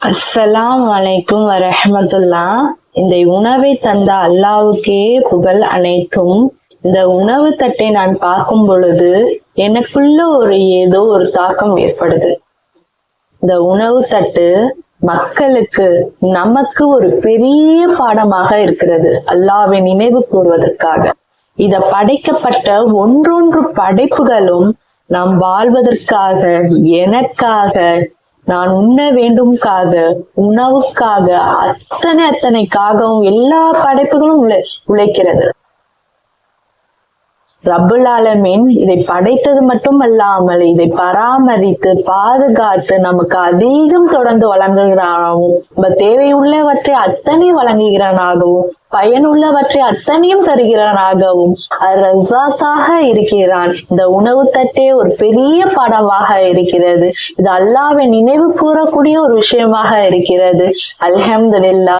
அஸ்ஸலாம் வலைக்கும் வரஹ்மத்துல்லா. இந்த உணவை தந்த அல்லாவுக்கே புகழ் அனைத்தும். இந்த உணவு தட்டை நான் பார்க்கும் பொழுது எனக்குள்ள ஏதோ ஒரு தாக்கம் ஏற்படுது. இந்த உணவு தட்டு மக்களுக்கு நமக்கு ஒரு பெரிய பாடமாக இருக்கிறது, அல்லாவை நினைவு கூறுவதற்காக. இத படைக்கப்பட்ட ஒன்றொன்று படைப்புகளும் நாம் வாழ்வதற்காக, எனக்காக, நான் உண்ண வேண்டும்காக, உணவுக்காக, அத்தனைக்காகவும் எல்லா படைப்புகளும் உழைக்கிறது. ரப்புல் ஆலமீன் இதை படைத்தது மட்டுமல்லாமல் இதை பராமரித்து பாதுகாத்து நமக்கு அதிகம் தொடர்ந்து வழங்குகிறானாகவும், நம்ம தேவையுள்ளவற்றை அத்தனை வழங்குகிறானாகவும், பயனுள்ளவற்றை அத்தனையும் தருகிறானாகவும் ரஸாக்காக இருக்கிறான். இந்த உணவு தட்டே ஒரு பெரிய பாடமாக இருக்கிறது. இது அல்லாஹ்வை நினைவு கூறக்கூடிய ஒரு விஷயமாக இருக்கிறது. அல்ஹம்துலில்லாஹ்.